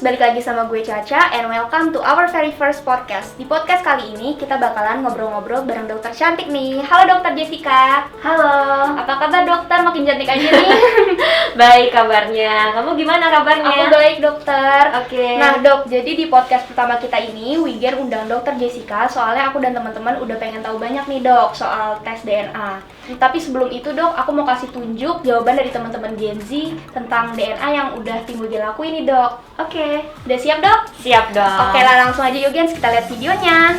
balik lagi sama gue Caca and welcome to our very first podcast. Di podcast kali ini kita bakalan ngobrol-ngobrol bareng dokter cantik nih. Halo dokter Jessica. Halo. Apa kabar dokter? Makin cantik aja nih. Baik kabarnya. Kamu gimana kabarnya? Aku baik dokter. Oke. Nah dok, jadi di podcast pertama kita ini Wiger undang dokter Jessica. Soalnya aku dan teman-teman udah pengen tahu banyak nih dok soal tes DNA. Tapi sebelum itu dok, aku mau kasih tunjuk jawaban dari teman-teman Gen Z tentang DNA yang udah tim Wiger lakuin nih dok. Oke. Udah siap dok? Siap dong. Oke lah, langsung aja yuk gens, kita lihat videonya.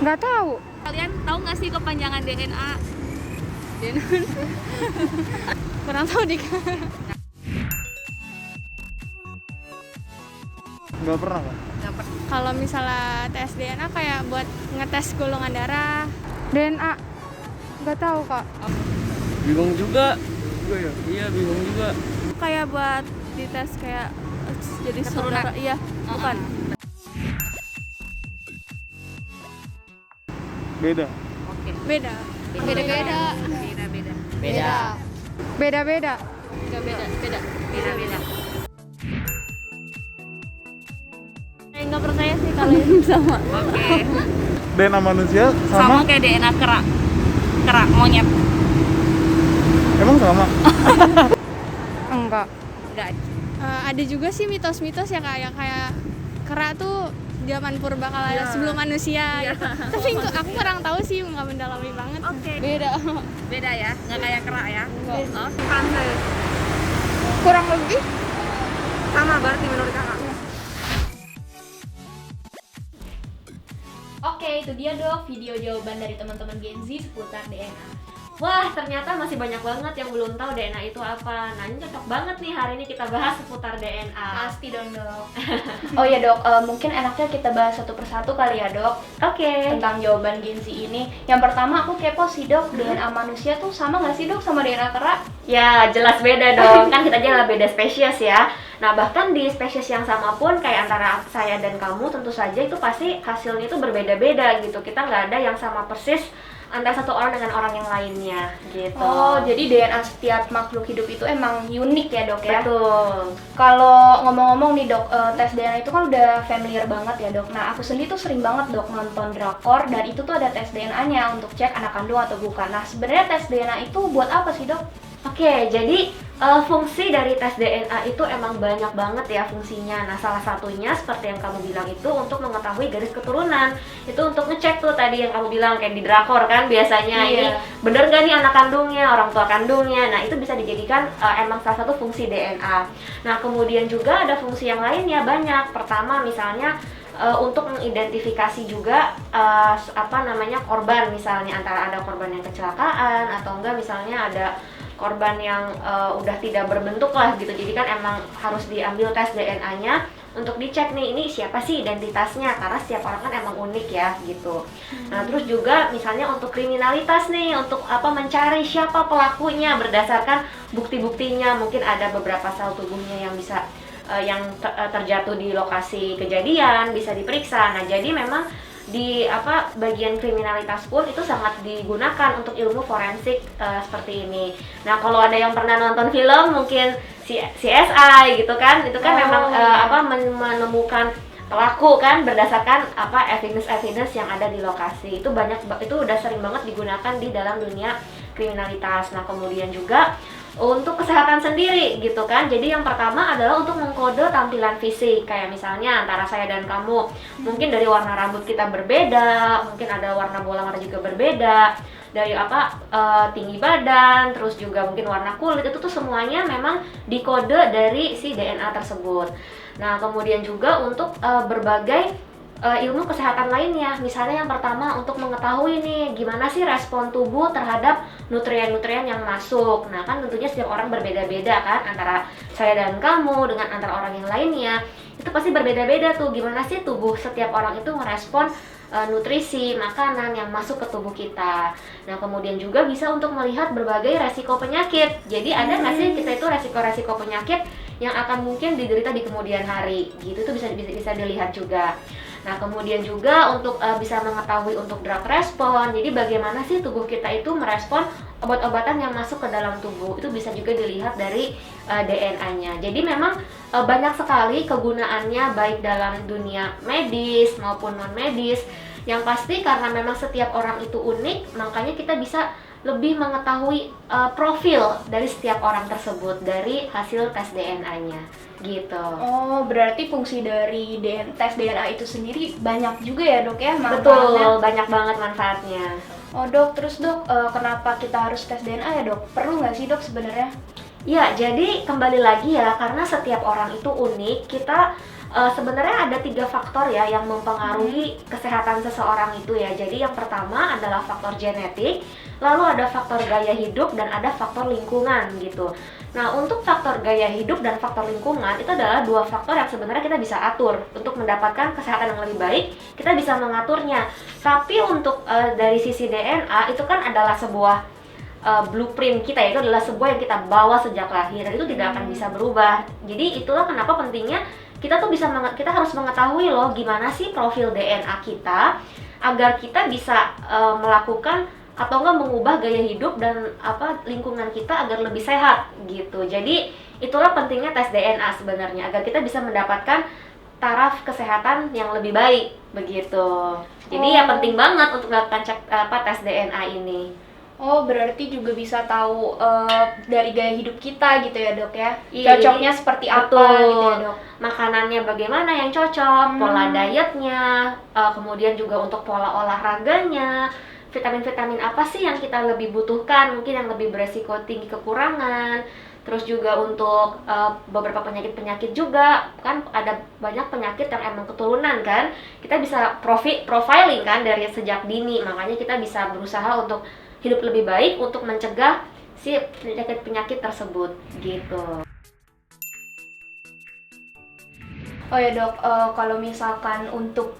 Nggak tahu. Kalian tahu nggak sih kepanjangan DNA? Kurang tahu dik. Nggak pernah kan? Kalau misalnya tes DNA kayak buat ngetes golongan darah. DNA nggak tahu kak. Bingung juga. Ya? Iya, bingung juga. Kayak buat dites kayak jadi Keturunan. saudara. Iya, bukan. Beda. Oke. Beda. Beda-beda. Beda-beda. Beda-beda. Beda-beda. Saya nggak percaya sih kalau ini sama. Oke. DNA manusia Sama sama? kayak DNA kera monyet. Emang sama? Enggak. Enggak. Ada juga sih mitos-mitos ya kayak kera tuh zaman purbakala sebelum manusia gitu. Tapi aku kurang tahu sih, nggak mendalami banget. Oke. Beda Ya, nggak kayak kera ya. Enggak. Oh, pantes. kurang lebih. Sama berarti menurut kakak. Oke, itu dia dok video jawaban dari teman-teman Gen Z seputar DNA. Wah, ternyata masih banyak banget yang belum tahu DNA itu apa. Nah, ini cocok banget nih hari ini kita bahas seputar DNA. Pasti dong dok. Oh ya dok, mungkin enaknya kita bahas satu persatu kali ya dok. Oke. Tentang jawaban Gen Z ini. Yang pertama aku kepo sih dok, DNA manusia tuh sama nggak sih dok sama DNA kera? Ya, jelas beda dong. Kan kita aja beda spesies ya. Nah, bahkan di spesies yang sama pun kayak antara saya dan kamu tentu saja itu pasti hasilnya itu berbeda-beda gitu. Kita nggak ada yang sama persis antara satu orang dengan orang yang lainnya gitu. Oh, jadi DNA setiap makhluk hidup itu emang unik ya dok ya? Betul. Kalau ngomong-ngomong nih dok, tes DNA itu kan udah familiar banget ya dok. Nah aku sendiri tuh sering banget dok nonton drakor dan itu tuh ada tes DNA-nya untuk cek anak kandung atau bukan. Nah sebenarnya tes DNA itu buat apa sih dok? Oke, jadi fungsi dari tes DNA itu emang banyak banget ya fungsinya. Nah, salah satunya seperti yang kamu bilang itu untuk mengetahui garis keturunan. Itu untuk ngecek tuh tadi yang kamu bilang kayak di drakor kan biasanya ini bener gak nih anak kandungnya, orang tua kandungnya. Nah, itu bisa dijadikan emang salah satu fungsi DNA. Nah, kemudian juga ada fungsi yang lainnya banyak. Pertama misalnya untuk mengidentifikasi juga korban, misalnya antara ada korban yang kecelakaan atau enggak misalnya ada korban yang udah tidak berbentuk lah gitu. Jadi kan emang harus diambil tes DNA-nya untuk dicek nih ini siapa sih identitasnya, karena setiap orang kan emang unik ya gitu. Nah, terus juga misalnya untuk kriminalitas nih, untuk mencari siapa pelakunya berdasarkan bukti-buktinya. Mungkin ada beberapa sel tubuhnya yang bisa terjatuh di lokasi kejadian bisa diperiksa. Nah, jadi memang di bagian kriminalitas pun itu sangat digunakan untuk ilmu forensik seperti ini. Nah, kalau ada yang pernah nonton film mungkin CSI gitu kan, itu kan memang menemukan pelaku kan berdasarkan evidence yang ada di lokasi. Itu udah sering banget digunakan di dalam dunia kriminalitas. Nah, kemudian juga untuk kesehatan sendiri gitu kan. Jadi yang pertama adalah untuk mengkode tampilan fisik. Kayak misalnya antara saya dan kamu, mungkin dari warna rambut kita berbeda, mungkin ada warna bola mata juga berbeda, dari tinggi badan, terus juga mungkin warna kulit, itu tuh semuanya memang dikode dari si DNA tersebut. Nah, kemudian juga untuk berbagai ilmu kesehatan lainnya. Misalnya yang pertama untuk mengetahui nih gimana sih respon tubuh terhadap nutrien-nutrien yang masuk. Nah, kan tentunya setiap orang berbeda-beda kan, antara saya dan kamu dengan antara orang yang lainnya itu pasti berbeda-beda tuh, gimana sih tubuh setiap orang itu merespon nutrisi, makanan yang masuk ke tubuh kita. Nah, kemudian juga bisa untuk melihat berbagai resiko penyakit. Jadi ada nggak sih kita itu resiko-resiko penyakit yang akan mungkin diderita di kemudian hari gitu. Itu bisa dilihat juga. Nah, kemudian juga untuk bisa mengetahui untuk drug respon. Jadi bagaimana sih tubuh kita itu merespon obat-obatan yang masuk ke dalam tubuh. Itu bisa juga dilihat dari DNA-nya. Jadi memang banyak sekali kegunaannya baik dalam dunia medis maupun non medis. Yang pasti karena memang setiap orang itu unik, makanya kita bisa lebih mengetahui profil dari setiap orang tersebut dari hasil tes DNA-nya gitu. Oh, berarti fungsi dari tes DNA itu sendiri banyak juga ya dok ya manfaatnya? Betul, banyak banget manfaatnya. Oh dok, terus dok, kenapa kita harus tes DNA ya dok? Perlu nggak sih dok sebenarnya? Ya, jadi kembali lagi ya, karena setiap orang itu unik, kita sebenarnya ada 3 faktor ya yang mempengaruhi kesehatan seseorang itu ya. Jadi yang pertama adalah faktor genetik, lalu ada faktor gaya hidup, dan ada faktor lingkungan gitu. Nah, untuk faktor gaya hidup dan faktor lingkungan itu adalah 2 faktor yang sebenarnya kita bisa atur untuk mendapatkan kesehatan yang lebih baik. Kita bisa mengaturnya. Tapi untuk dari sisi DNA itu kan adalah sebuah blueprint kita, itu adalah sebuah yang kita bawa sejak lahir, dan itu tidak akan bisa berubah. Jadi itulah kenapa pentingnya kita tuh kita harus mengetahui loh gimana sih profil DNA kita agar kita bisa melakukan atau enggak mengubah gaya hidup dan lingkungan kita agar lebih sehat gitu. Jadi itulah pentingnya tes DNA sebenarnya, agar kita bisa mendapatkan taraf kesehatan yang lebih baik begitu. Jadi ya penting banget untuk melakukan tes DNA ini. Oh, berarti juga bisa tahu dari gaya hidup kita gitu ya dok ya? Iya, cocoknya seperti apa betul. gitu ya dok? Makanannya bagaimana yang cocok, pola dietnya, kemudian juga untuk pola olahraganya, vitamin-vitamin apa sih yang kita lebih butuhkan, mungkin yang lebih beresiko tinggi kekurangan. Terus juga untuk beberapa penyakit-penyakit juga, kan ada banyak penyakit yang emang keturunan kan. Kita bisa profiling kan dari sejak dini, makanya kita bisa berusaha untuk hidup lebih baik untuk mencegah si penyakit-penyakit tersebut gitu. Oh ya dok, kalau misalkan untuk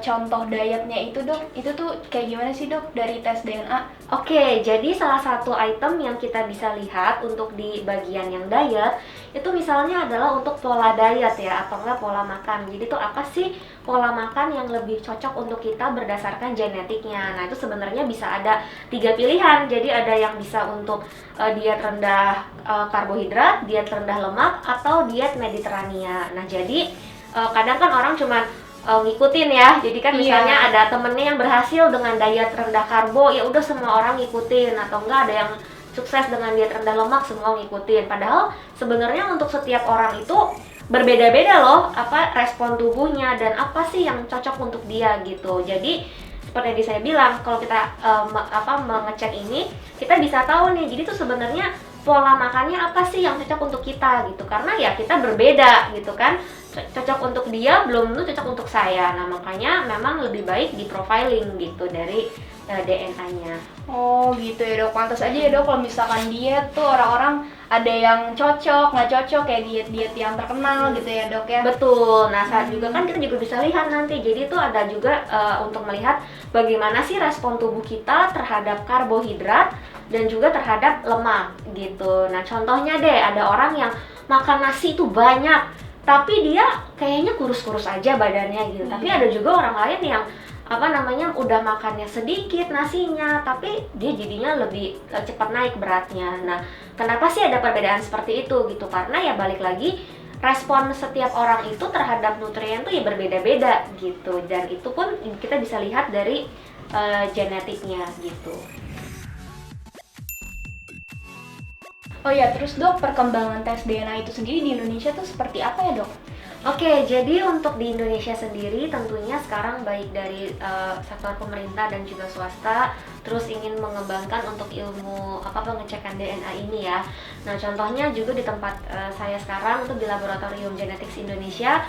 contoh dietnya itu dok, itu tuh kayak gimana sih dok dari tes DNA? Oke, jadi salah satu item yang kita bisa lihat untuk di bagian yang diet itu misalnya adalah untuk pola diet ya, atau enggak pola makan. Jadi itu apa sih pola makan yang lebih cocok untuk kita berdasarkan genetiknya. Nah, itu sebenarnya bisa ada 3 pilihan. Jadi ada yang bisa untuk diet rendah karbohidrat, diet rendah lemak, atau diet Mediterania. Nah, jadi kadang kan orang cuma ngikutin ya. Jadi kan misalnya ada temennya yang berhasil dengan diet rendah karbo, ya udah semua orang ngikutin, atau enggak ada yang sukses dengan diet rendah lemak, semua ngikutin. Padahal sebenarnya untuk setiap orang itu berbeda-beda loh respon tubuhnya dan apa sih yang cocok untuk dia gitu. Jadi seperti yang saya bilang, kalau kita mengecek ini, kita bisa tahu nih. Jadi tuh sebenarnya pola makannya apa sih yang cocok untuk kita gitu, karena ya kita berbeda gitu kan. Cocok untuk dia belum tentu cocok untuk saya. Nah, makanya memang lebih baik di profiling gitu dari DNA-nya. Oh gitu ya dok, pantas aja ya dok kalau misalkan diet tuh orang-orang ada yang cocok, nggak cocok, kayak diet-diet yang terkenal gitu ya dok ya? Betul, nah saat juga kan kita juga bisa lihat nanti. Jadi itu ada juga untuk melihat bagaimana sih respon tubuh kita terhadap karbohidrat dan juga terhadap lemak gitu. Nah contohnya deh, ada orang yang makan nasi itu banyak, tapi dia kayaknya kurus-kurus aja badannya gitu. Tapi ada juga orang lain yang udah makannya sedikit nasinya, tapi dia jadinya lebih cepat naik beratnya. Nah, kenapa sih ada perbedaan seperti itu gitu? Karena ya balik lagi, respon setiap orang itu terhadap nutrien tuh ya berbeda-beda gitu. Dan itu pun kita bisa lihat dari genetiknya gitu. Oh ya, terus dok, perkembangan tes DNA itu sendiri di Indonesia tuh seperti apa ya dok? Oke, jadi untuk di Indonesia sendiri tentunya sekarang baik dari sektor pemerintah dan juga swasta terus ingin mengembangkan untuk ilmu pengecekan DNA ini ya. Nah, contohnya juga di tempat saya sekarang untuk di Laboratorium Genetics Indonesia,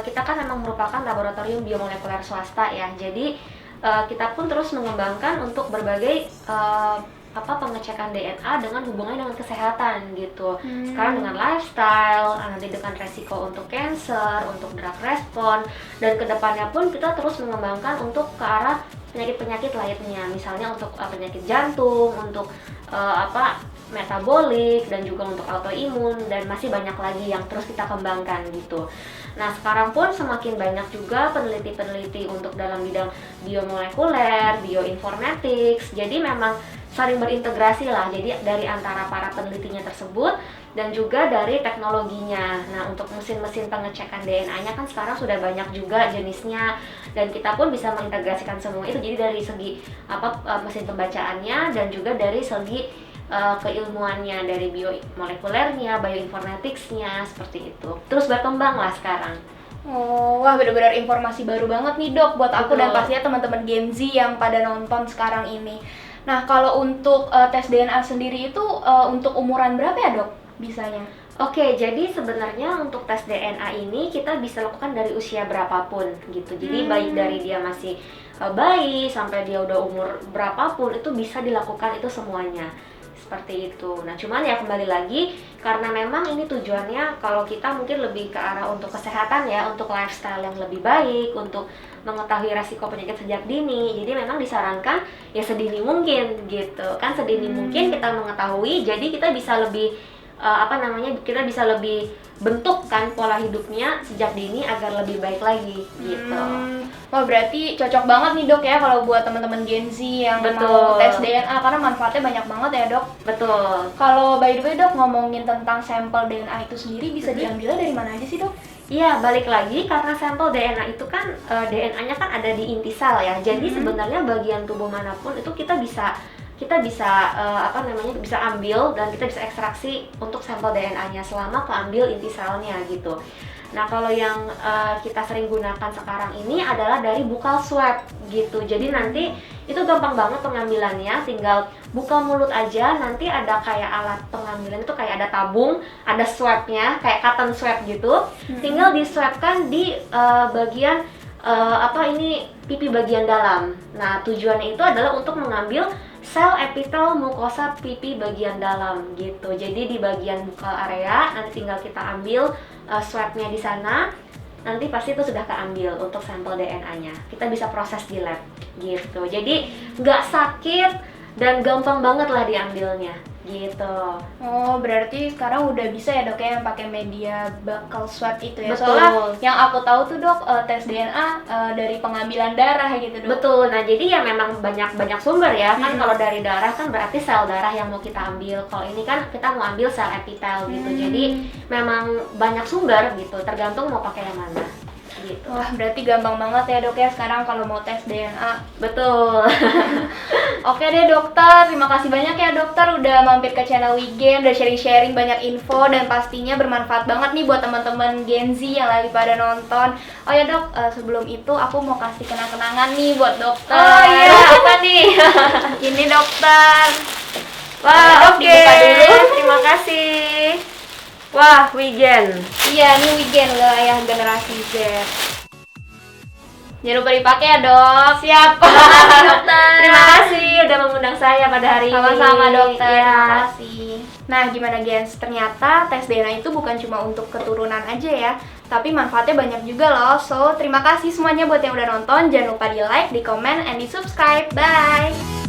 kita kan memang merupakan laboratorium biomolekuler swasta ya. Jadi kita pun terus mengembangkan untuk berbagai pengecekan DNA dengan hubungannya dengan kesehatan gitu. Sekarang dengan lifestyle, nanti dengan resiko untuk cancer, untuk drug respon, dan kedepannya pun kita terus mengembangkan untuk ke arah penyakit-penyakit lainnya, misalnya untuk penyakit jantung, untuk metabolik dan juga untuk autoimun, dan masih banyak lagi yang terus kita kembangkan gitu. Nah, sekarang pun semakin banyak juga peneliti-peneliti untuk dalam bidang biomolekuler, bioinformatics. Jadi memang saling berintegrasi lah. Jadi dari antara para penelitinya tersebut dan juga dari teknologinya. Nah, untuk mesin-mesin pengecekan DNA-nya kan sekarang sudah banyak juga jenisnya, dan kita pun bisa mengintegrasikan semua itu. Jadi dari segi mesin pembacaannya dan juga dari segi keilmuannya, dari biomolekulernya, bioinformaticsnya, seperti itu. Terus berkembang lah sekarang. Oh, wah benar-benar informasi baru banget nih dok buat aku dan Betul. pastinya teman-teman Gen Z yang pada nonton sekarang ini. Nah, kalau untuk tes DNA sendiri itu untuk umuran berapa ya dok bisanya? Oke, jadi sebenarnya untuk tes DNA ini kita bisa lakukan dari usia berapapun gitu. Jadi baik dari dia masih bayi sampai dia udah umur berapapun itu bisa dilakukan itu semuanya. Seperti itu. Nah, cuman ya kembali lagi karena memang ini tujuannya kalau kita mungkin lebih ke arah untuk kesehatan ya, untuk lifestyle yang lebih baik, untuk mengetahui resiko penyakit sejak dini. Jadi memang disarankan ya sedini mungkin gitu. Kan sedini mungkin kita mengetahui, jadi kita bisa lebih kita bisa lebih bentuk kan pola hidupnya sejak dini agar lebih baik lagi gitu. Wah berarti cocok banget nih dok ya kalau buat teman-teman Gen Z yang Betul. mau tes DNA karena manfaatnya banyak banget ya dok. Betul. Kalau by the way dok ngomongin tentang sampel DNA itu sendiri bisa diambilnya dari mana aja sih dok? Iya, balik lagi karena sampel DNA itu kan DNA-nya kan ada di inti sel ya. Jadi sebenarnya bagian tubuh manapun itu kita bisa bisa ambil dan kita bisa ekstraksi untuk sampel DNA-nya selama keambil inti selnya gitu. Nah, kalau yang kita sering gunakan sekarang ini adalah dari buccal swab gitu. Jadi nanti itu gampang banget pengambilannya, tinggal buka mulut aja, nanti ada kayak alat pengambilan itu kayak ada tabung, ada swabnya, kayak cotton swab gitu. Tinggal diswabkan di bagian pipi bagian dalam. Nah, tujuannya itu adalah untuk mengambil sel epitel mukosa pipi bagian dalam gitu. Jadi di bagian buccal area nanti tinggal kita ambil swabnya di sana. Nanti pasti itu sudah keambil untuk sampel DNA-nya. Kita bisa proses di lab gitu. Jadi nggak sakit dan gampang banget lah diambilnya gitu. Oh berarti sekarang udah bisa ya dok ya yang pakai media buccal swab itu ya. Betul. Soalnya yang aku tahu tuh dok tes DNA dari pengambilan darah gitu dok. Betul. Nah, jadi ya memang banyak sumber ya. Kan kalau dari darah kan berarti sel darah yang mau kita ambil. Kalau ini kan kita mau ambil sel epitel gitu. Jadi memang banyak sumber gitu, tergantung mau pakai yang mana gitu. Wah berarti gampang banget ya dok ya sekarang kalau mau tes DNA. Betul. Oke deh dokter, terima kasih banyak ya dokter udah mampir ke channel Wigen, udah sharing-sharing banyak info dan pastinya bermanfaat banget nih buat teman-teman Gen Z yang lagi pada nonton. Oh ya dok, sebelum itu aku mau kasih kenang-kenangan nih buat dokter. Oh iya, apa nih? Ini dokter. Wah, Dok, oke. dibuka dulu. Terima kasih. Wah, Wigen. Iya, ini Wigen wilayah generasi Z. Jangan lupa dipakai ya dok. Siap. Terima kasih dokter. Terima kasih udah mengundang saya pada hari ini. Sama-sama dokter, Iya. terima kasih. Nah gimana gens, ternyata tes DNA itu bukan cuma untuk keturunan aja ya, tapi manfaatnya banyak juga loh. So terima kasih semuanya buat yang udah nonton. Jangan lupa di like, di komen, and di subscribe. Bye.